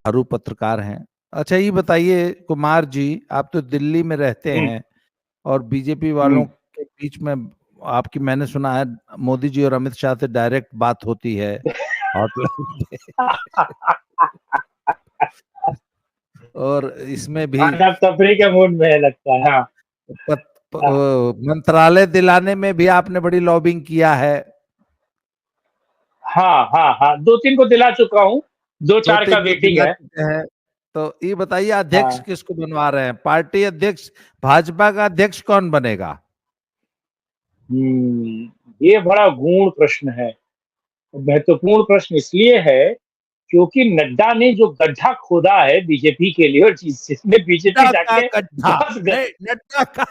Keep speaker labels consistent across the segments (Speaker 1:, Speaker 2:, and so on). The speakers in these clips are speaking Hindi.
Speaker 1: जुझारू पत्रकार हैं। अच्छा ये बताइए कुमार जी, आप तो दिल्ली में रहते
Speaker 2: हम्म,
Speaker 1: हैं और बीजेपी वालों
Speaker 2: हम्म।
Speaker 1: के बीच में आपकी, मैंने सुना है मोदी जी और अमित शाह से डायरेक्ट बात होती है हॉटलाइन पे। और इसमें भी
Speaker 2: खाना तफरी के मूड में है लगता है। हाँ, हाँ,
Speaker 1: मंत्रालय दिलाने में भी आपने बड़ी लॉबिंग किया है।
Speaker 2: हाँ, हाँ, हाँ, 2-3 को दिला चुका हूँ, दो
Speaker 1: दो
Speaker 2: चार का
Speaker 1: तीन को
Speaker 2: वेटिंग
Speaker 1: दिला
Speaker 2: है।
Speaker 1: चुके हैं। तो ये बताइए अध्यक्ष
Speaker 2: हाँ।
Speaker 1: किसको बनवा रहे हैं, पार्टी अध्यक्ष? भाजपा का अध्यक्ष कौन बनेगा?
Speaker 2: ये बड़ा गूढ़ प्रश्न है। महत्वपूर्ण प्रश्न इसलिए है क्योंकि नड्डा ने जो गड्ढा खोदा है बीजेपी के लिए, और जिसमें बीजेपी
Speaker 1: नड्डा का
Speaker 2: जाके
Speaker 1: गड्ढा,
Speaker 2: घास
Speaker 1: नहीं नड्डा का।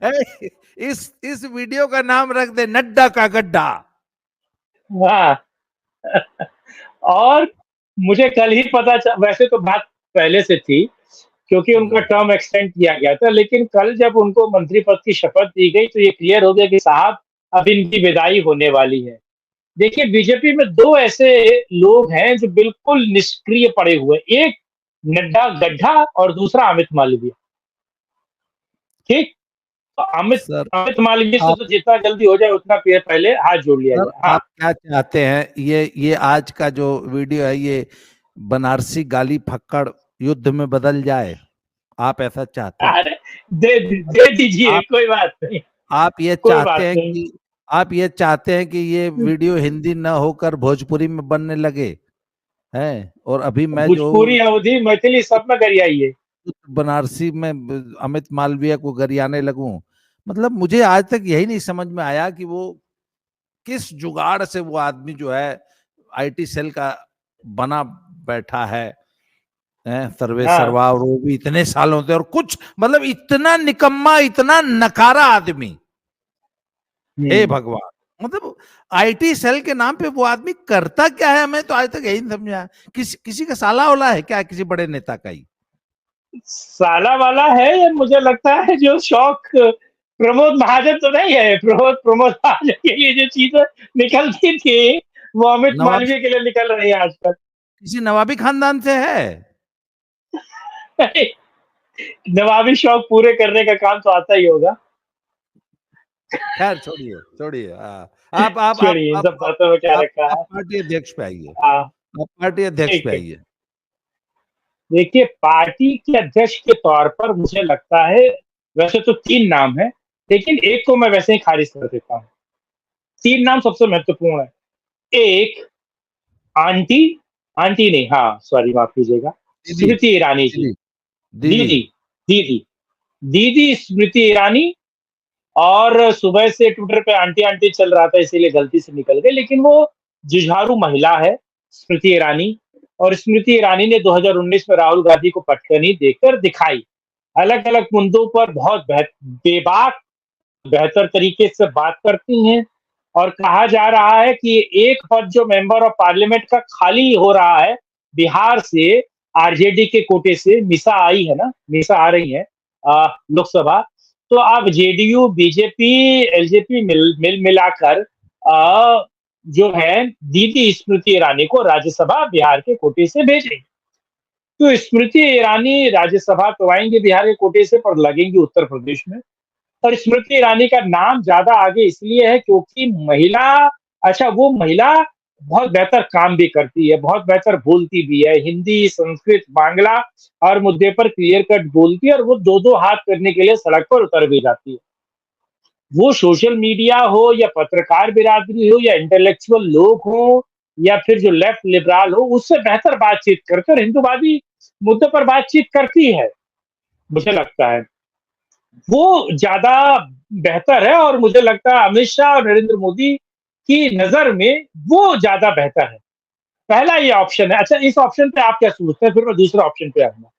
Speaker 1: ए, इस वीडियो का नाम रख दे, नड्डा का गड्ढा।
Speaker 2: हाँ। और मुझे कल ही वैसे तो बात पहले से थी, क्योंकि उनका टर्म एक्सटेंड किया गया था, लेकिन कल जब उनको मंत्री पद की शपथ दी गई तो ये क्लियर हो गया कि साहब अब इनकी विदाई होने वाली है। देखिए, बीजेपी में दो ऐसे लोग हैं जो बिल्कुल निष्क्रिय पड़े हुए, एक नड्डा गड्ढा और दूसरा अमित मालवीय। ठीक। तो अमित
Speaker 1: सर
Speaker 2: अमित मालवीय से
Speaker 1: आप
Speaker 2: तो जितना जल्दी हो जाए उतना पहले हाथ जोड़ लिया
Speaker 1: सर
Speaker 2: जाए। हाँ।
Speaker 1: आप क्या चाहते हैं, ये आज का जो वीडियो है ये बनारसी गाली फक्कड़ युद्ध में बदल जाए? आप ऐसा चाहते हैं?
Speaker 2: अरे, दे दीजिए,
Speaker 1: आप
Speaker 2: कोई बात नहीं।
Speaker 1: आप ये
Speaker 2: कोई
Speaker 1: चाहते
Speaker 2: बात
Speaker 1: हैं
Speaker 2: नहीं।
Speaker 1: कि आप ये चाहते हैं कि ये वीडियो हिंदी न होकर भोजपुरी में बनने लगे हैं? और अभी मैं जो
Speaker 2: भोजपुरी, अवधी, मैथिली सब में गरियाइए।
Speaker 1: बनारसी में अमित मालवीय को गरियाने लगूं? मतलब मुझे आज तक यही नहीं समझ में आया कि वो किस जुगाड़ से वो आदमी जो है आईटी सेल का बना बैठा है, सर्वे
Speaker 2: हाँ।
Speaker 1: सर्वा, और वो भी इतने सालों से, और कुछ मतलब इतना निकम्मा, इतना नकारा आदमी, हे
Speaker 2: हम्म।
Speaker 1: भगवान। मतलब आईटी सेल के नाम पे वो आदमी करता क्या है, हमें तो आज तक यही नहीं समझा। किसी का साला वाला है क्या, किसी बड़े नेता का ही?
Speaker 2: साला वाला है, या मुझे लगता है जो शौक प्रमोद महाजन तो नहीं है, प्रमोद प्रमोद महाजन के लिए जो चीजें निकलती थी वो अमित
Speaker 1: नवाब,
Speaker 2: मालवीय के लिए निकल रही है आजकल।
Speaker 1: किसी नवाबी खानदान से है?
Speaker 2: नवाबी शौक पूरे करने का काम तो आता ही होगा।
Speaker 1: खैर छोड़िए छोड़िए। आप आप आप
Speaker 2: छोड़िए इन
Speaker 1: आप
Speaker 2: सब
Speaker 1: आप
Speaker 2: बातों में क्या
Speaker 1: आप,
Speaker 2: रखा
Speaker 1: आप
Speaker 2: है।
Speaker 1: पार्टी अध्यक्ष पे आइए।
Speaker 2: हाँ,
Speaker 1: आप पार्टी अध्यक्ष
Speaker 2: ठीक
Speaker 1: पे
Speaker 2: है।
Speaker 1: आइए।
Speaker 2: देखिए, पार्टी के अध्यक्ष के तौर पर मुझे लगता है, वैसे तो 3 नाम है, लेकिन एक को मैं वैसे ही खारिज कर देता हूँ। 3 नाम सबसे महत्वपूर्ण है। एक, आंटी, आंटी नहीं, हाँ, सॉरी, माफ कीजिएगा,
Speaker 1: दीदी,
Speaker 2: स्मृति ईरानी जी।
Speaker 1: दीदी, दीदी।
Speaker 2: दीदी, दीदी, दीदी स्मृति ईरानी। और सुबह से ट्विटर पे आंटी आंटी चल रहा था, इसीलिए गलती से निकल गए, लेकिन वो जुझारू महिला है स्मृति ईरानी। और स्मृति ईरानी ने 2019 में राहुल गांधी को पटकनी देकर दिखाई। अलग अलग मुद्दों पर बहुत बेबाक, बेहतर तरीके से बात करती हैं। और कहा जा रहा है कि एक पद जो मेंबर ऑफ पार्लियामेंट का खाली हो रहा है बिहार से, आरजेडी के कोटे से, मिसा आई है ना, मिसा आ रही है लोकसभा। तो अब जेडीयू, बीजेपी, एलजेपी मिल मिलाकर जो है दीदी स्मृति ईरानी को राज्यसभा बिहार के कोटे से भेजेंगे। तो स्मृति ईरानी राज्यसभा तो आएंगे बिहार के कोटे से, पर लगेंगी उत्तर प्रदेश में। और स्मृति ईरानी का नाम ज्यादा आगे इसलिए है क्योंकि महिला, अच्छा, वो महिला बहुत बेहतर काम भी करती है, बहुत बेहतर बोलती भी है, हिंदी, संस्कृत, बांग्ला हर मुद्दे पर क्लियर कट बोलती है, और वो दो दो हाथ करने के लिए सड़क पर उतर भी जाती है। वो सोशल मीडिया हो या पत्रकार बिरादरी हो या इंटेलेक्चुअल लोग हो या फिर जो लेफ्ट लिबरल हो, उससे बेहतर बातचीत करके और हिंदूवादी मुद्दों पर बातचीत करती है, मुझे लगता है वो ज्यादा बेहतर है। और मुझे लगता है अमित शाह और नरेंद्र मोदी की नजर में वो ज्यादा बेहतर है। पहला ये ऑप्शन है। अच्छा, इस ऑप्शन पे आप क्या सोचते हैं, फिर मैं दूसरे ऑप्शन पे आऊंगा।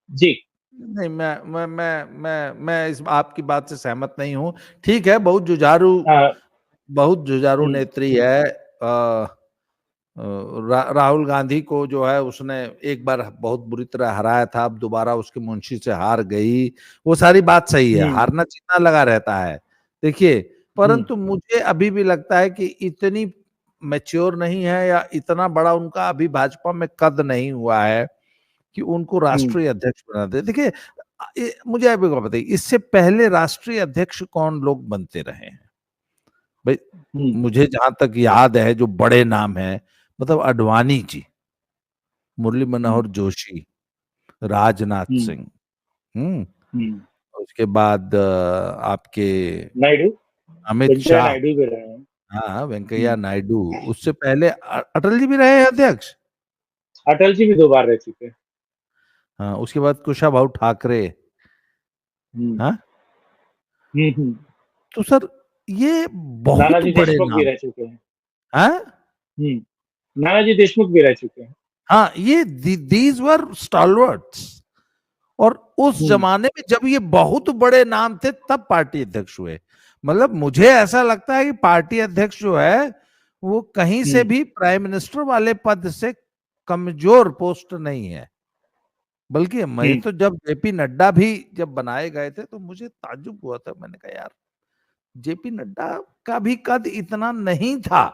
Speaker 2: जी।
Speaker 1: नहीं, मैं इस आपकी बात से सहमत नहीं हूँ। ठीक है, बहुत जुझारू,
Speaker 2: हाँ।
Speaker 1: बहुत जुझारू
Speaker 2: हम्म,
Speaker 1: नेत्री है। राहुल गांधी को जो है उसने एक बार बहुत बुरी तरह हराया था, अब दोबारा उसके मुंशी से हार गई। वो सारी बात सही है,
Speaker 2: हम्म,
Speaker 1: हारना जीतना लगा रहता है। देखिए,
Speaker 2: हम्म,
Speaker 1: परंतु मुझे अभी भी लगता है कि इतनी मैच्योर नहीं है या इतना बड़ा उनका अभी भाजपा में कद नहीं हुआ है कि उनको राष्ट्रीय अध्यक्ष बना दे। देखिए मुझे आप एक बात बताइए, इससे पहले राष्ट्रीय अध्यक्ष कौन लोग बनते रहे हैं भाई? मुझे जहां तक याद है जो बड़े नाम है, मतलब अडवाणी जी, मुरली मनोहर जोशी, राजनाथ सिंह, उसके बाद आपके
Speaker 2: नायडू,
Speaker 1: अमित
Speaker 2: वेंकैया
Speaker 1: शाह,
Speaker 2: नायडू भी रहे हैं।
Speaker 1: हाँ वेंकैया नायडू, उससे पहले अटल जी भी रहे हैं अध्यक्ष।
Speaker 2: अटल जी भी 2 बार रह चुके हैं।
Speaker 1: हाँ, उसके बाद कुशाभाऊ ठाकरे। हाँ, तो सर ये बहुत
Speaker 2: नानाजी
Speaker 1: बड़े
Speaker 2: देशमुख भी
Speaker 1: नाम।
Speaker 2: रह चुके हैं।
Speaker 1: हाँ
Speaker 2: नानाजी देशमुख भी रह चुके हैं।
Speaker 1: हाँ, ये दीज वर स्टॉलवर्ड्स। और उस जमाने में जब ये बहुत बड़े नाम थे तब पार्टी अध्यक्ष हुए। मतलब मुझे ऐसा लगता है कि पार्टी अध्यक्ष जो है वो कहीं से भी प्राइम मिनिस्टर वाले पद से कमजोर पोस्ट नहीं है। बल्कि मैं तो जब जेपी नड्डा भी जब बनाए गए थे तो मुझे ताज्जुब हुआ था। मैंने कहा यार, जेपी नड्डा का भी कद इतना नहीं था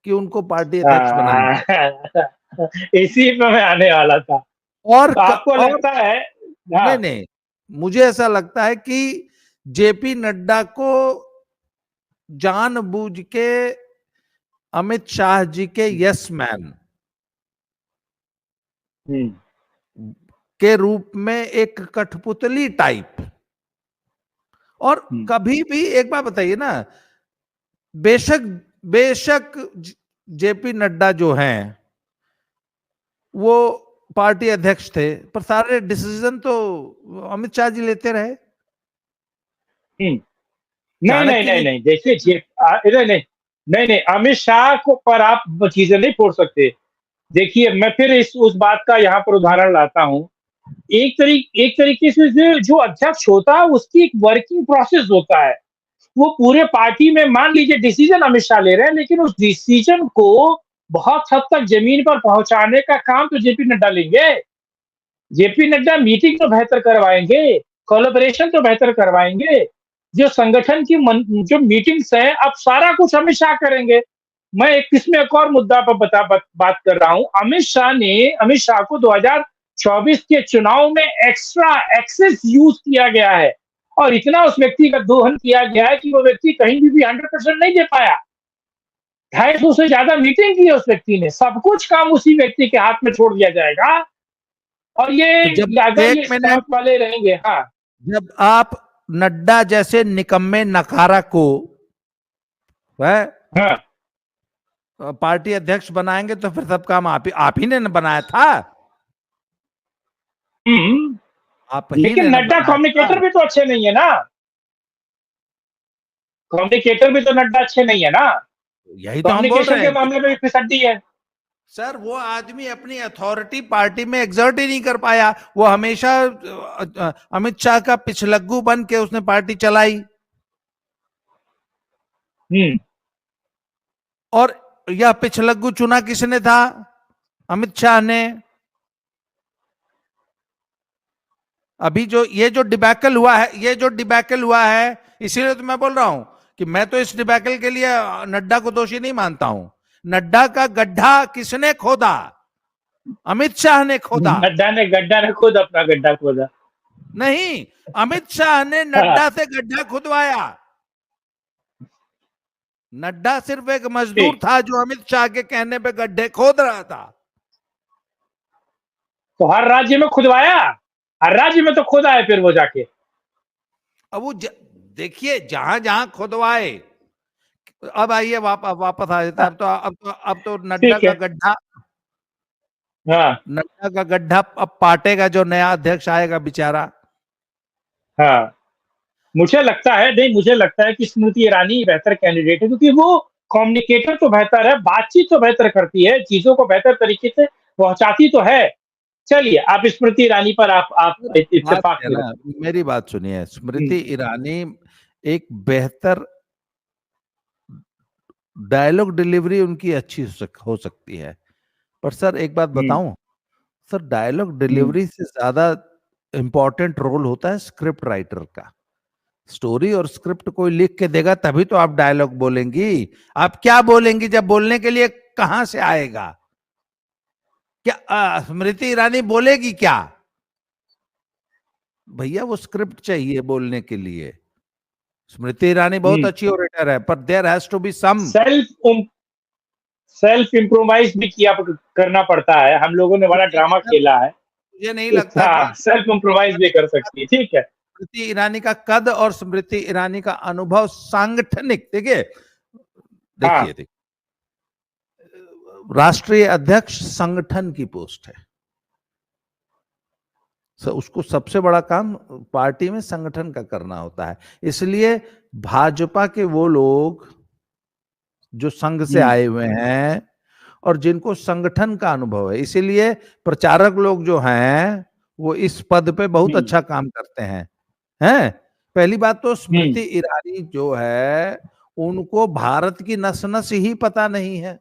Speaker 1: कि उनको पार्टी अध्यक्ष बनाया।
Speaker 2: इसी पे मैं आने वाला था।
Speaker 1: और
Speaker 2: तो आपको
Speaker 1: और
Speaker 2: लगता है?
Speaker 1: नहीं नहीं, मुझे ऐसा लगता है कि जेपी नड्डा को जानबूझ के अमित शाह जी के यस मैन के रूप में एक कठपुतली टाइप। और कभी भी एक बात बताइए ना, बेशक बेशक जेपी नड्डा जो हैं वो पार्टी अध्यक्ष थे, पर सारे डिसीजन तो अमित शाह जी लेते रहे।
Speaker 2: नहीं नहीं नहीं नहीं, देखिए नहीं नहीं नहीं नहीं, अमित शाह को पर आप चीजें नहीं फोड़ सकते। देखिए मैं फिर इस उस बात का यहाँ पर उदाहरण लाता हूँ। एक तरीके से जो अध्यक्ष होता है उसकी एक वर्किंग प्रोसेस होता है। वो पूरे पार्टी में मान लीजिए डिसीजन अमित शाह ले रहे हैं, लेकिन उस डिसीजन को बहुत हद तक जमीन पर पहुंचाने का काम तो जेपी नड्डा लेंगे। जेपी नड्डा मीटिंग तो बेहतर करवाएंगे, कोलैबोरेशन तो बेहतर करवाएंगे। जो संगठन की जो मीटिंग्स है अब सारा कुछ अमित शाह करेंगे। मैं इसमें एक और मुद्दा पर बात कर रहा हूं। अमित शाह को 2024 के चुनाव में एक्स्ट्रा एक्सेस यूज किया गया है और इतना उस व्यक्ति का दोहन किया गया है कि वो व्यक्ति कहीं भी 100% नहीं दे पाया। 250 से ज्यादा मीटिंग की है उस व्यक्ति ने। सब कुछ काम उसी व्यक्ति के हाथ में छोड़ दिया जाएगा। और ये
Speaker 1: जब
Speaker 2: अगर ये
Speaker 1: एक मिनट,
Speaker 2: स्टाफ वाले रहेंगे। हाँ,
Speaker 1: जब आप नड्डा जैसे निकम्मे नकारा को वह पार्टी अध्यक्ष बनाएंगे तो फिर सब काम आप ही ने बनाया था। आप ही
Speaker 2: लेकिन
Speaker 1: ने
Speaker 2: नड्डा कम्युनिकेटर भी तो अच्छे नहीं है ना। कम्युनिकेटर भी तो नड्डा अच्छे नहीं है ना।
Speaker 1: यही तो हम बोल रहे हैं
Speaker 2: के मामले में भी फिसड्डी है।
Speaker 1: सर। वो आदमी अपनी अथॉरिटी पार्टी में एग्जर्ट ही नहीं कर पाया। वो हमेशा अमित शाह का पिछलग्गू बन के उसने पार्टी चलाई। और यह पिछलग्गू चुना किसने था? अमित शाह ने। अभी ये जो डिबैकल हुआ है, इसीलिए तो मैं बोल रहा हूं कि मैं तो इस डिबैकल के लिए नड्डा को दोषी नहीं मानता हूं। नड्डा का गड्ढा किसने खोदा? अमित शाह ने खोदा।
Speaker 2: गड्ढा ने खुद अपना गड्ढा खोदा।
Speaker 1: नहीं, अमित शाह ने नड्डा से गड्ढा खुदवाया। नड्डा सिर्फ एक मजदूर था जो अमित शाह के कहने पे गड्ढे खोद रहा था।
Speaker 2: तो हर राज्य में खुदवाया, हर राज्य में तो खोदा है फिर वो जाके।
Speaker 1: अब वो देखिए जहां जहां खुदवाए। अब आइए वापस आ जाता है। अब तो नड्डा का गड्ढा, नड्डा का गड्ढा अब पाटेगा जो नया अध्यक्ष आएगा बेचारा।
Speaker 2: मुझे लगता है कि स्मृति ईरानी बेहतर कैंडिडेट है, क्योंकि वो कम्युनिकेटर तो बेहतर है, बातचीत तो बेहतर करती है, चीजों को बेहतर तरीके से पहुंचाती तो है। चलिए, आप स्मृति ईरानी पर आप इत्तेफाक करें।
Speaker 1: मेरी बात सुनिए, स्मृति ईरानी एक बेहतर डायलॉग डिलीवरी उनकी अच्छी हो सकती है, पर सर एक बात बताऊं सर, डायलॉग डिलीवरी से ज्यादा इंपॉर्टेंट रोल होता है स्क्रिप्ट राइटर का। स्टोरी और स्क्रिप्ट कोई लिख के देगा तभी तो आप डायलॉग बोलेंगी। आप क्या बोलेंगी जब बोलने के लिए कहां से आएगा? क्या स्मृति ईरानी बोलेगी क्या? भैया वो स्क्रिप्ट चाहिए बोलने के लिए। स्मृति ईरानी बहुत अच्छी ओरेटर है, पर there has to be some
Speaker 2: self improvise भी किया करना पड़ता है। हम लोगों ने बड़ा ड्रामा खेला है।
Speaker 1: मुझे नहीं लगता
Speaker 2: हाँ,
Speaker 1: कि
Speaker 2: सेल्फ इम्प्रोवाइज भी कर सकती है। ठीक है।
Speaker 1: स्मृति ईरानी का कद और स्मृति ईरानी का अनुभव सांगठनिक, देखिए
Speaker 2: हाँ।
Speaker 1: देखिए देखिए, राष्ट्रीय अध्यक्ष संगठन की पोस्ट है। उसको सबसे बड़ा काम पार्टी में संगठन का करना होता है। इसलिए भाजपा के वो लोग जो संघ से आए हुए हैं और जिनको संगठन का अनुभव है, इसीलिए प्रचारक लोग जो हैं वो इस पद पे बहुत अच्छा काम करते हैं। पहली बात तो स्मृति ईरानी जो है उनको भारत की नस नस ही पता नहीं है।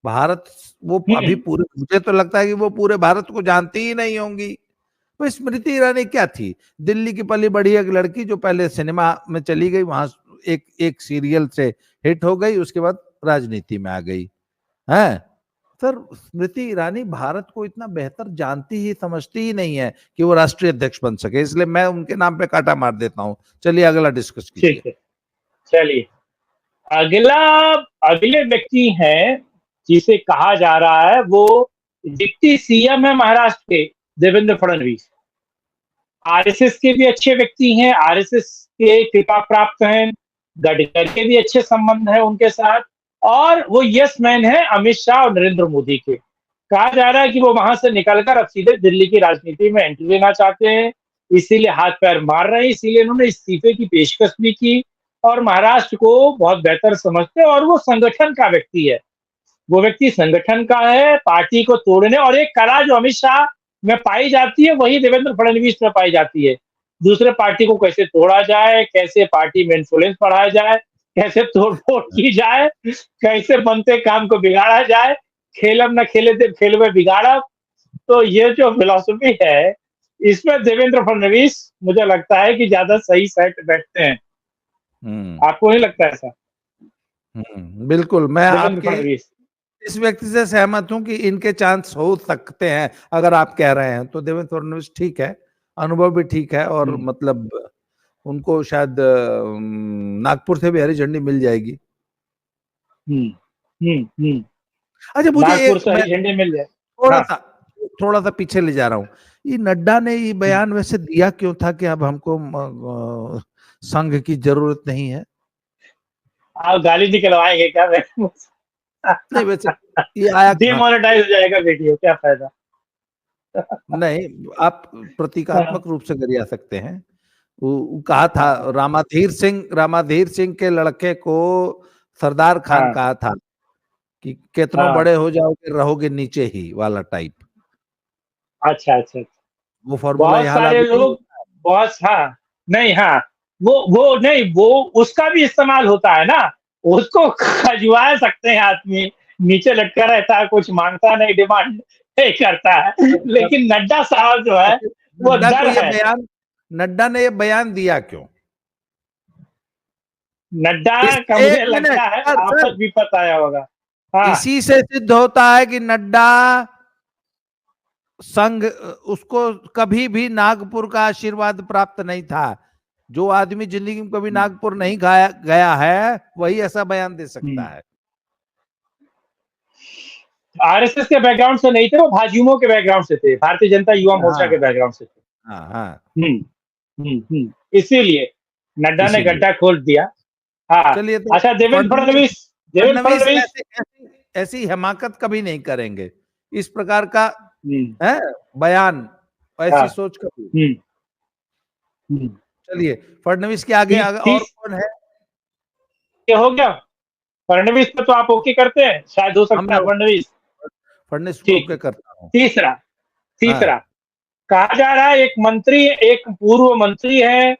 Speaker 1: भारत वो अभी पूरे, मुझे तो लगता है कि वो पूरे भारत को जानती ही नहीं होंगी। तो स्मृति ईरानी क्या थी? दिल्ली की पली बड़ी एक लड़की जो पहले सिनेमा में चली गई, वहां एक एक सीरियल से हिट हो गई, उसके बाद राजनीति में आ गई है। सर स्मृति ईरानी भारत को इतना बेहतर जानती ही समझती ही नहीं है कि वो राष्ट्रीय अध्यक्ष बन सके, इसलिए मैं उनके नाम पे कांटा मार देता हूं। चलिए अगला डिस्कस कीजिए।
Speaker 2: ठीक है, चलिए अगले व्यक्ति हैं जिसे कहा जा रहा है वो डिप्टी सीएम है महाराष्ट्र के, देवेंद्र फडणवीस। आरएसएस के भी अच्छे व्यक्ति हैं, आरएसएस के कृपा प्राप्त हैं, गडकरी के भी अच्छे संबंध है उनके साथ, और वो यस मैन है अमित शाह और नरेंद्र मोदी के। कहा जा रहा है कि वो वहां से निकलकर अब सीधे दिल्ली की राजनीति में एंट्री लेना चाहते हैं, इसीलिए हाथ पैर मार रहे हैं, इसीलिए उन्होंने इस्तीफे की पेशकश भी की और महाराष्ट्र को बहुत बेहतर समझते हैं। और वो संगठन का व्यक्ति है, वो व्यक्ति संगठन का है, पार्टी को तोड़ने और एक कला जो अमित शाह में पाई जाती है वही देवेंद्र फडणवीस में पाई जाती है। दूसरे पार्टी को कैसे तोड़ा जाए, कैसे पार्टी में इन्फ्लुएंस बढ़ाया जाए, कैसे तोड़-फोड़ की जाए, कैसे बनते काम को बिगाड़ा जाए, खेलब न खेले थे खेल में बिगाड़ब। तो ये जो फिलॉसफी है, इसमें देवेंद्र फडणवीस मुझे लगता है कि ज्यादा सही सेट बैठते हैं। आपको नहीं लगता ऐसा?
Speaker 1: बिल्कुल, मैं
Speaker 2: देवेंद्र
Speaker 1: आपके
Speaker 2: फडणवीस
Speaker 1: इस व्यक्ति से सहमत हूं कि इनके चांस हो सकते हैं। अगर आप कह रहे हैं तो देवेंद्र फडणवीस ठीक है, अनुभव भी ठीक है, और मतलब उनको शायद नागपुर से भी हरी झंडी मिल जाएगी। अच्छा, मुझे
Speaker 2: नागपुर से हरी झंडी मिल जाए।
Speaker 1: थोड़ा सा पीछे ले जा रहा हूँ। ये नड्डा ने ये बयान वैसे दिया क्यों था कि अब हमको संघ की जरूरत नहीं है?
Speaker 2: आप गाली निकलवाएंगे क्या?
Speaker 1: नहीं, वैसे ये आया
Speaker 2: डिमोनेटाइज हो जाएगा वीडियो, क्या फायदा?
Speaker 1: नहीं, आप प्रतीकात्मक रूप से गरिया सकते हैं। वो कहा था रामाधीर सिंह के लड़के को सरदार खान कहा था कि कितनों बड़े हो जाओगे रहोगे नीचे ही वाला टाइप।
Speaker 2: अच्छा,
Speaker 1: वो फॉर्मूला
Speaker 2: बहुत सारे लोग वो नहीं, वो उसका भी इस्तेमाल होता है ना, उसको खजुआ सकते हैं आदमी, नीचे लटका रहता है, कुछ मांगता नहीं, डिमांड नहीं करता है, लेकिन नड्डा साहब जो है वो डर है।
Speaker 1: नड्डा ने ये बयान दिया क्यों?
Speaker 2: नड्डा का मुझे लगता है आपस विपत आया होगा।
Speaker 1: इसी से सिद्ध होता है कि नड्डा संघ, उसको कभी भी नागपुर का आशीर्वाद प्राप्त नहीं था। जो आदमी जिंदगी में कभी नागपुर नहीं गया है वही ऐसा बयान दे सकता है।
Speaker 2: आरएसएस के बैकग्राउंड से नहीं थे, वो भाजयुमो के बैकग्राउंड से थे, भारतीय जनता युवा मोर्चा के बैकग्राउंड से थे। इसीलिए नड्डा ने गड्ढा खोल दिया।
Speaker 1: चलिए, तो
Speaker 2: अच्छा, देवेंद्र फडणवीस
Speaker 1: ऐसी हिमाकत कभी नहीं करेंगे, इस प्रकार का है बयान, ऐसी सोच कभी। चलिए, फडणवीस के आगे और कौन है?
Speaker 2: ये हो गया। फडणवीस पे तो आप ओके करते हैं, शायद हो सकता है फडणवीस
Speaker 1: ओके करता हूं।
Speaker 2: तीसरा कहा जा रहा है एक पूर्व मंत्री है,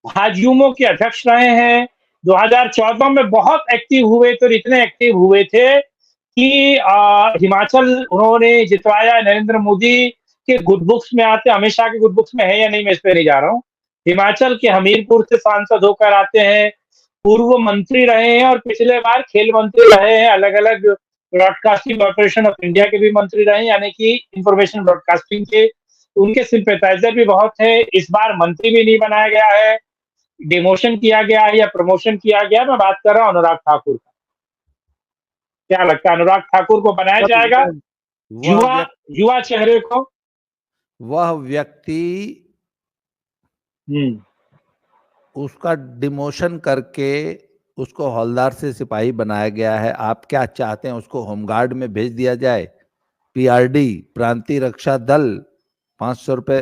Speaker 2: भाजयुमो के अध्यक्ष रहे हैं, 2014 में बहुत एक्टिव हुए थे, और इतने एक्टिव हुए थे कि हिमाचल उन्होंने जितवाया। नरेंद्र मोदी के गुड बुक्स में आते, अमित शाह के गुड बुक्स में है या नहीं मैं इस पे नहीं जा रहा हूँ, हिमाचल के हमीरपुर से सांसद होकर आते हैं, पूर्व मंत्री रहे हैं और पिछले बार खेल मंत्री रहे हैं, अलग-अलग ब्रॉडकास्टिंग कॉर्पोरेशन ऑफ इंडिया के भी मंत्री रहे हैं, यानी कि इंफॉर्मेशन ब्रॉडकास्टिंग के उनके सिंपैथाइजर भी बहुत है। इस बार मंत्री भी नहीं बनाया गया है, डिमोशन किया गया है या प्रमोशन किया गया है। मैं बात कर रहा हूँ अनुराग ठाकुर का। क्या लगता है अनुराग ठाकुर को बनाया जाएगा? युवा चेहरे को
Speaker 1: वह व्यक्ति
Speaker 2: हम्म
Speaker 1: उसका डिमोशन करके उसको हवलदार से सिपाही बनाया गया है। आप क्या चाहते हैं, उसको होमगार्ड में भेज दिया जाए? पीआरडी, प्रांतीय रक्षा दल, 500 रुपए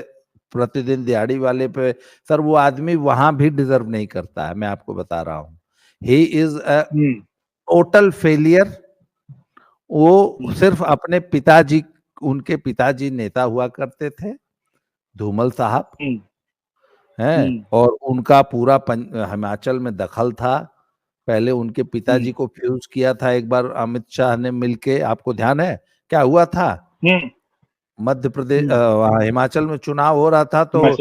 Speaker 1: प्रतिदिन दिहाड़ी वाले पे। सर वो आदमी वहां भी डिजर्व नहीं करता है, मैं आपको बता रहा हूं। He is a total failure. वो सिर्फ अपने पिताजी, उनके पिताजी नेता हुआ करते थे, धूमल साहब हैं, और उनका पूरा हिमाचल में दखल था। पहले उनके पिताजी को फ्यूज किया था एक बार अमित शाह ने मिलके, आपको ध्यान है क्या हुआ था? मध्य प्रदेश, हिमाचल में चुनाव हो रहा था, तो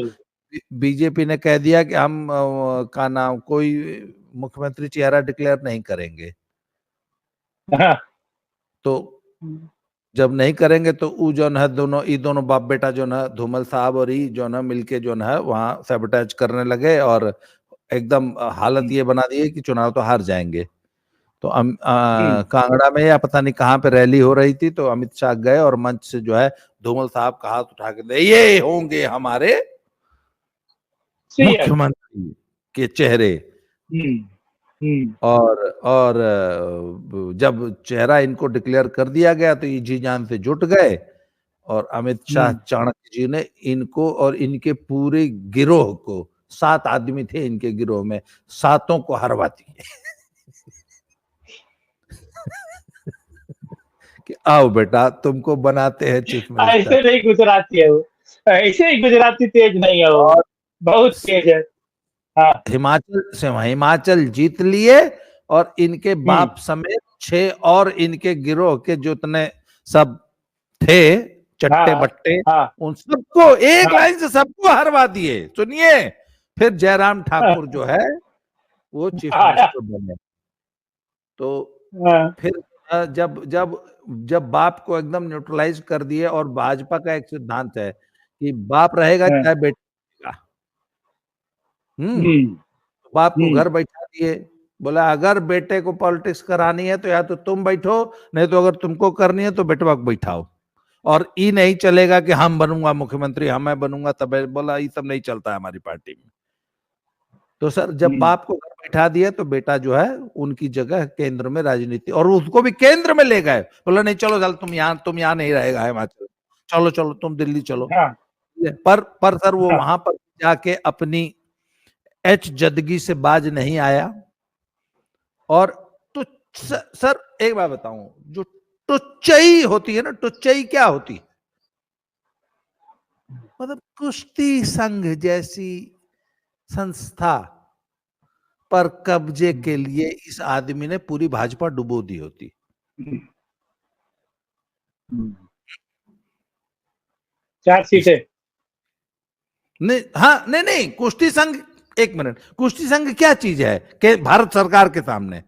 Speaker 1: बीजेपी ने कह दिया कि हम का नाम कोई मुख्यमंत्री चेहरा डिक्लेयर नहीं करेंगे। तो जब नहीं करेंगे तो वो जो है दोनों बाप बेटा जो है, धूमल साहब और ई जो है मिलके जो है वहां सैबोटेज करने लगे और एकदम हालत ये बना दी कि चुनाव तो हार जाएंगे। तो कांगड़ा में या पता नहीं कहाँ पे रैली हो रही थी, तो अमित शाह गए और मंच से जो है धूमल साहब का हाथ उठा के दे, ये होंगे हमारे मुख्यमंत्री के चेहरे। और जब चेहरा इनको डिक्लेयर कर दिया गया तो ये जी जान से जुट गए, और अमित शाह चाणक्य जी ने इनको और इनके पूरे गिरोह को, 7 आदमी थे इनके गिरोह में, 7 को हरवा दिए कि आओ बेटा तुमको बनाते हैं चीफ मिनिस्टर।
Speaker 2: ऐसे नहीं गुजराती है वो, ऐसे ही गुजराती तेज नहीं है वो, बहुत तेज है। हाँ।
Speaker 1: हिमाचल जीत लिए, और इनके बाप समेत 6 और इनके गिरोह के जितने सब थे चट्टे बट्टे, उन सबको एक लाइन से सबको हरवा दिए। सुनिए, फिर जयराम ठाकुर जो है वो चीफ मिनिस्टर बने। तो फिर जब जब जब बाप को एकदम न्यूट्रलाइज कर दिए, और भाजपा का एक सिद्धांत है कि बाप रहेगा चाहे बेटा, बाप को घर बैठा दिए, बोला अगर बेटे को पॉलिटिक्स करानी है तो या तो तुम बैठो, नहीं तो अगर तुमको करनी है तो बेटवा को बैठाओ। और ये नहीं चलेगा कि हम बनूंगा मुख्यमंत्री, हम मैं बनूंगा तब, बोला ये सब नहीं चलता है हमारी पार्टी में। तो सर जब बाप को घर बैठा दिया तो बेटा जो है उनकी जगह केंद्र में राजनीति, और उसको भी केंद्र में ले गए। बोला नहीं चलो चल, तुम यहाँ नहीं रहेगा हिमाचल, चलो चलो तुम दिल्ली चलो। पर सर वो वहां पर जाके अपनी जदगी से बाज नहीं आया। और तो सर एक बात बताऊं, जो टुच्चई होती है ना, टुच्चई क्या होती है? मतलब कुश्ती संघ जैसी संस्था पर कब्जे के लिए इस आदमी ने पूरी भाजपा डुबो दी होती।
Speaker 2: चार सीटें
Speaker 1: नहीं, हाँ नहीं, कुश्ती संघ, एक मिनट, कुश्ती संघ क्या चीज है कि भारत सरकार के सामने?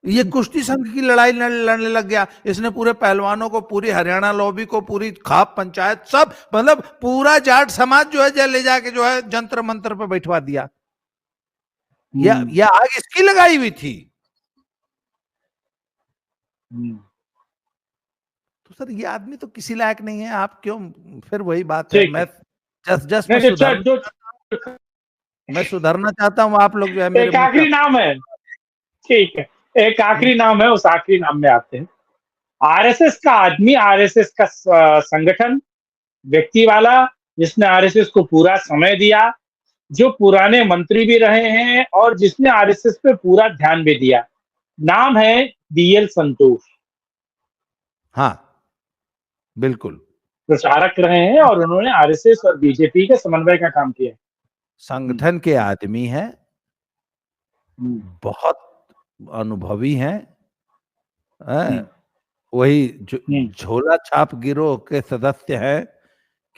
Speaker 1: ये कुश्ती संघ की लड़ाई लड़ने लग गया। इसने पूरे पहलवानों को, पूरी हरियाणा लॉबी को, पूरी खाप पंचायत, सब मतलब पूरा जाट समाज जो है ले जाके जो है जंतर मंतर पे बैठवा दिया। या आग इसकी लगाई हुई थी। तो सर ये आदमी तो किसी लायक नहीं है। आप क्यों, फिर वही बात है, मैं जस्ट मैं सुधरना चाहता हूँ, आप लोग जो है मेरे
Speaker 2: एक आखिरी नाम है, ठीक है, एक आखिरी नाम है, उस आखिरी नाम में आते हैं। आरएसएस का आदमी, आरएसएस का संगठन, व्यक्ति वाला, जिसने आरएसएस को पूरा समय दिया, जो पुराने मंत्री भी रहे हैं और जिसने आरएसएस पे पूरा ध्यान भी दिया। नाम है बीएल संतोष।
Speaker 1: हाँ बिल्कुल,
Speaker 2: प्रचारक रहे हैं और उन्होंने आरएसएस और बीजेपी के समन्वय का काम किया।
Speaker 1: संगठन के आदमी हैं, बहुत अनुभवी हैं, वही झोला छाप गिरोह के सदस्य हैं,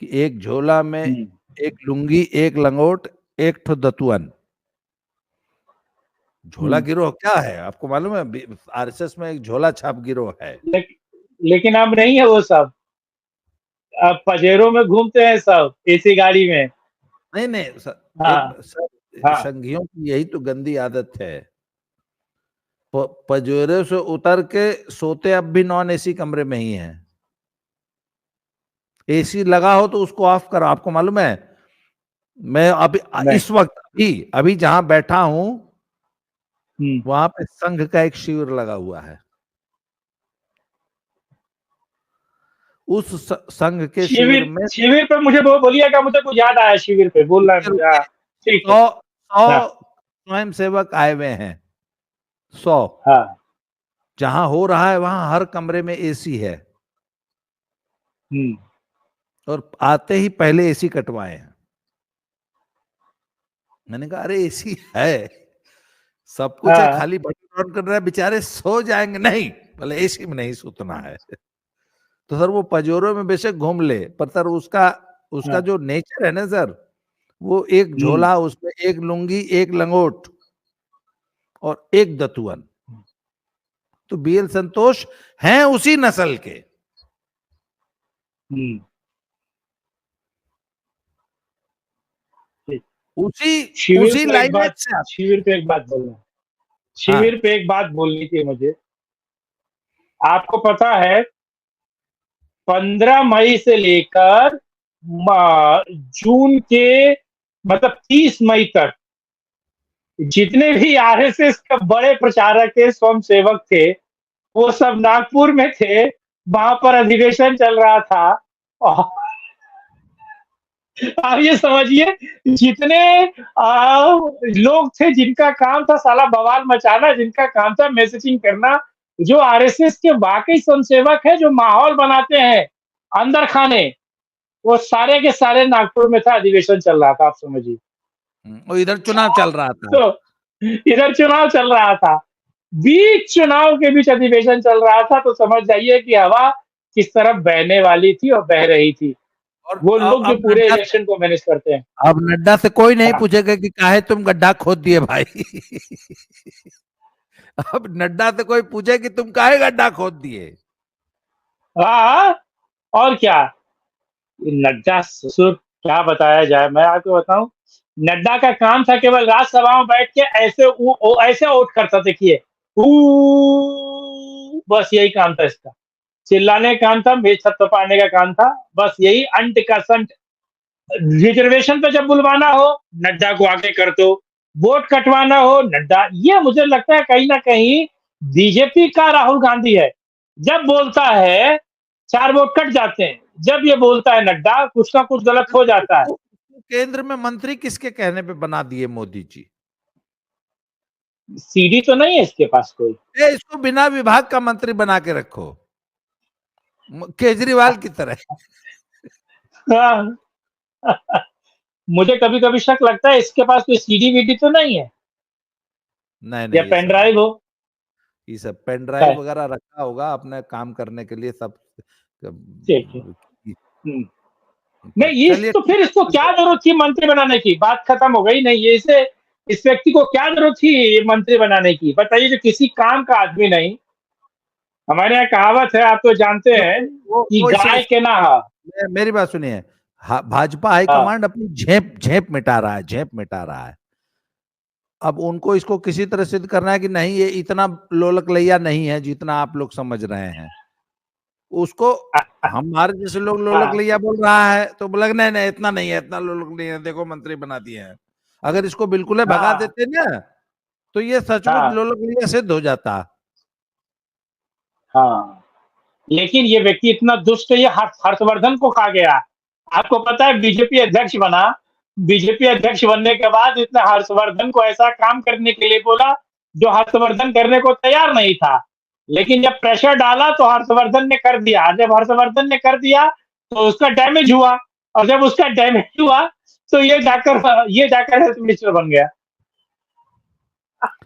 Speaker 1: कि एक झोला में
Speaker 2: हम्म,
Speaker 1: एक लुंगी, एक लंगोट, एक ठो दतुअन। झोला
Speaker 2: हम्म।
Speaker 1: गिरोह क्या है आपको मालूम है? आरएसएस में एक झोला छाप गिरोह है।
Speaker 2: लेकिन अब नहीं है वो सब, अब पजेरो में घूमते हैं सब एसी गाड़ी में।
Speaker 1: नहीं नहीं एक
Speaker 2: हाँ, हाँ।
Speaker 1: संघियों की यही तो गंदी आदत है। पजेरो से उतर के सोते अब भी नॉन एसी कमरे में ही हैं। एसी लगा हो तो उसको ऑफ करो। आपको मालूम है मैं अभी
Speaker 2: नहीं।
Speaker 1: इस वक्त अभी अभी जहां बैठा हूं
Speaker 2: हम्म।
Speaker 1: वहां पे संघ का एक शिविर लगा हुआ है। उस संघ के शिविर
Speaker 2: शिविर
Speaker 1: में
Speaker 2: शिविर पे मुझे बोलिएगा, मुझे कुछ याद आया शिविर पे बोलना है
Speaker 1: रुके
Speaker 2: मुझे।
Speaker 1: रुके
Speaker 2: हाँ, ठीक है।
Speaker 1: 100
Speaker 2: हाँ,
Speaker 1: स्वयं सेवक आए हुए हैं। 100।
Speaker 2: हाँ।
Speaker 1: जहां हो रहा है वहां हर कमरे में एसी है।
Speaker 2: हम्म,
Speaker 1: और आते ही पहले एसी कटवाए हैं। मैंने कहा अरे एसी है, सब कुछ है,
Speaker 2: हाँ,
Speaker 1: खाली बटन ऑन कर रहा है, बेचारे सो जाएंगे। नहीं, बोले एसी में नहीं सुतना है। तो सर वो पजोरों में बेशक घूम ले, पर सर उसका उसका
Speaker 2: हाँ।
Speaker 1: जो नेचर है ना सर, वो एक
Speaker 2: हम्म,
Speaker 1: झोला, उसमें एक लुंगी, एक लंगोट और एक दतुअन। तो बीएल संतोष हैं उसी नस्ल के।
Speaker 2: हम्म। ठीक।
Speaker 1: उसी
Speaker 2: शिविर
Speaker 1: उसी
Speaker 2: पे एक
Speaker 1: लाइनेज
Speaker 2: बात
Speaker 1: से आप।
Speaker 2: शिविर पे एक बात बोलना शिविर
Speaker 1: हाँ
Speaker 2: पे एक बात बोलनी थी मुझे। आपको पता है 15 मई से लेकर जून के मतलब 30 मई तक जितने भी आरएसएस के बड़े प्रचारक थे, स्वयंसेवक थे, वो सब नागपुर में थे। वहां पर अधिवेशन चल रहा था। और आप ये समझिए, जितने लोग थे जिनका काम था साला बवाल मचाना, जिनका काम था मैसेजिंग करना, जो आरएसएस के वाकई स्वयंसेवक है, जो माहौल बनाते हैं अंदर खाने, वो सारे के सारे नागपुर में था, अधिवेशन चल रहा था, आप समझिए।
Speaker 1: और इधर चुनाव चल रहा था।
Speaker 2: तो इधर चुनाव चल रहा था, बीच चुनाव के बीच अधिवेशन चल रहा था, तो समझ जाइए कि हवा किस तरफ बहने वाली थी और बह रही थी।
Speaker 1: और
Speaker 2: वो लोग जो
Speaker 1: अब
Speaker 2: पूरे इलेक्शन को मैनेज करते हैं।
Speaker 1: अब नड्डा से कोई नहीं
Speaker 2: हाँ,
Speaker 1: पूछेगा कि काहे तुम गड्ढा खोद दिए भाई। अब नड्डा से कोई पूछे कि तुम काहे गड्ढा खोद दिए।
Speaker 2: हाँ, और क्या। नड्डा ससुर, क्या बताया जाए, मैं आपको बताऊं। नड्डा का काम था केवल राज्यसभा में बैठ के ऐसे ऐसे वोट करता, देखिए, बस यही काम था इसका। चिल्लाने का काम था, मेज थपथपाने का काम था, बस यही अंट का संट। रिजर्वेशन पे जब बुलवाना हो, नड्डा को आगे कर दो। वोट कटवाना हो, नड्डा। ये मुझे लगता है कहीं ना कहीं बीजेपी का राहुल गांधी है। जब बोलता है 4 वोट कट जाते हैं, जब ये बोलता है नड्डा, कुछ ना कुछ गलत हो जाता है।
Speaker 1: केंद्र में मंत्री किसके कहने पे बना दिए मोदी जी?
Speaker 2: सीडी तो नहीं है इसके पास कोई।
Speaker 1: इसको बिना विभाग का मंत्री बना के रखो, केजरीवाल की तरह।
Speaker 2: हाँ। मुझे कभी कभी शक लगता है इसके पास कोई सीडी वीडी तो नहीं है,
Speaker 1: नहीं
Speaker 2: या
Speaker 1: नहीं,
Speaker 2: पेन ड्राइव हो।
Speaker 1: ये सब पेन
Speaker 2: है।
Speaker 1: ड्राइव वगैरह रखा होगा अपने काम करने के लिए सब।
Speaker 2: ठीक है। नहीं, इस
Speaker 1: चलिए
Speaker 2: तो
Speaker 1: ठीक
Speaker 2: फिर इसको क्या
Speaker 1: है।
Speaker 2: जरूरत थी मंत्री बनाने की, बात खत्म हो गई। नहीं, ये इसे, इस व्यक्ति को क्या जरूरत थी ये मंत्री बनाने की, बताइए, जो किसी काम का आदमी नहीं। हमारे यहाँ कहावत है, आप तो जानते हैं, कि
Speaker 1: वो
Speaker 2: गाय के नहा।
Speaker 1: मेरी बात सुनिए। भाजपा
Speaker 2: हाँ,
Speaker 1: हाईकमांड अपनी झेप झेप मिटा रहा है, झेप मिटा रहा है। अब उनको इसको किसी तरह सिद्ध करना है कि नहीं ये इतना लोलक लैया नहीं है जितना आप लोग समझ रहे हैं। उसको हमारे जैसे लोग लोलक
Speaker 2: हाँ,
Speaker 1: लैया बोल रहा है तो बोला नहीं नहीं इतना नहीं है, इतना लोलक नहीं है, देखो मंत्री बना दिए हैं। अगर इसको बिल्कुल ही भगा
Speaker 2: हाँ,
Speaker 1: देते ना तो ये सचमुच
Speaker 2: हाँ,
Speaker 1: लोलक लैया सिद्ध हो जाता।
Speaker 2: हाँ। लेकिन ये व्यक्ति इतना दुष्ट है, ये हर्षवर्धन को खा गया। आपको पता है बीजेपी अध्यक्ष बना, बीजेपी अध्यक्ष बनने के बाद इसने हर्षवर्धन को ऐसा काम करने के लिए बोला जो हर्षवर्धन करने को तैयार नहीं था। लेकिन जब प्रेशर डाला तो हर्षवर्धन ने कर दिया। जब हर्षवर्धन ने कर दिया तो उसका डैमेज हुआ, और जब उसका डैमेज हुआ तो ये जाकर हेल्थ मिनिस्टर बन गया।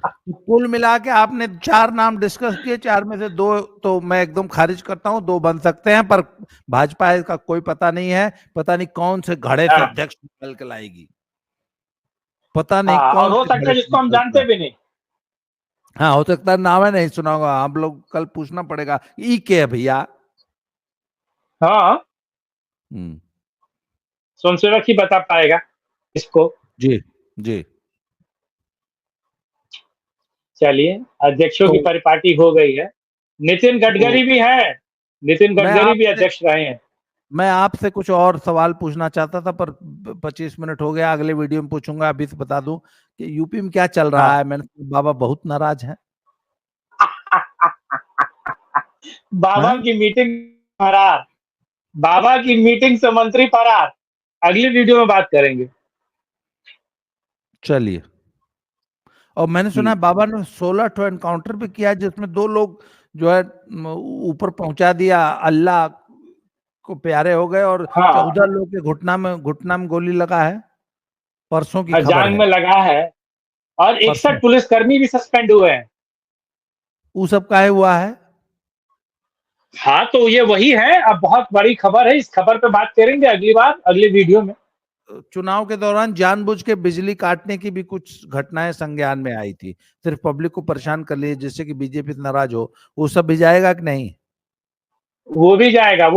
Speaker 1: कुल मिला के आपने 4 नाम डिस्कस किए, 4 में से 2 तो मैं एकदम खारिज करता हूँ, 2 बन सकते हैं, पर भाजपा का कोई पता नहीं है, पता नहीं कौन से घड़े से
Speaker 2: हाँ,
Speaker 1: अध्यक्ष निकल के लाएगी, पता नहीं
Speaker 2: हाँ, और
Speaker 1: कौन
Speaker 2: हो
Speaker 1: से
Speaker 2: सकता
Speaker 1: घड़े
Speaker 2: है
Speaker 1: से
Speaker 2: जिसको हम
Speaker 1: निकल के
Speaker 2: जानते
Speaker 1: लाए।
Speaker 2: भी नहीं।
Speaker 1: हाँ, हो सकता है नाम है नहीं सुना होगा, आप लोग कल पूछना पड़ेगा, ई के है भैया।
Speaker 2: हाँ,
Speaker 1: हम्म।
Speaker 2: सोमसेवक ही बता पाएगा इसको।
Speaker 1: जी जी।
Speaker 2: चलिए, अध्यक्षों
Speaker 1: तो
Speaker 2: की परिपाटी हो गई है। नितिन
Speaker 1: तो
Speaker 2: गडकरी भी हैं, नितिन
Speaker 1: मैं
Speaker 2: गडकरी भी
Speaker 1: आपसे
Speaker 2: अध्यक्ष रहे हैं।
Speaker 1: मैं आपसे कुछ और सवाल पूछना चाहता था, पर 25 मिनट हो गया, अगले वीडियो में पूछूंगा। अभी से बता दूं कि यूपी में क्या चल रहा
Speaker 2: हाँ।
Speaker 1: है। मैंने सुना बाबा बहुत नाराज है।
Speaker 2: बाबा
Speaker 1: हैं?
Speaker 2: की मीटिंग फरार, बाबा की मीटिंग से मंत्री फरार। अगली वीडियो में बात करेंगे।
Speaker 1: चलिए। और मैंने सुना
Speaker 2: जी।
Speaker 1: है बाबा ने 16 ठो एनकाउंटर भी किया, जिसमें 2 लोग जो है ऊपर पहुंचा दिया, अल्लाह को प्यारे हो गए, और
Speaker 2: हाँ,
Speaker 1: 14 लोग के घुटना में गोली लगा है। परसों की खबर
Speaker 2: जांग
Speaker 1: है।
Speaker 2: में लगा है। और
Speaker 1: परसों
Speaker 2: 61 पुलिसकर्मी भी सस्पेंड हुए हैं।
Speaker 1: वो सब काहे हुआ है?
Speaker 2: हाँ, तो ये वही है, अब बहुत बड़ी खबर है, इस खबर पे बात करेंगे अगली बार, अगले वीडियो में।
Speaker 1: चुनाव के दौरान जानबूझ के बिजली काटने की भी कुछ घटनाएं संज्ञान में आई थी, सिर्फ पब्लिक को परेशान कर लिए, जिससे कि बीजेपी नाराज हो। वो सब भी जाएगा कि नहीं?
Speaker 2: वो भी जाएगा, वो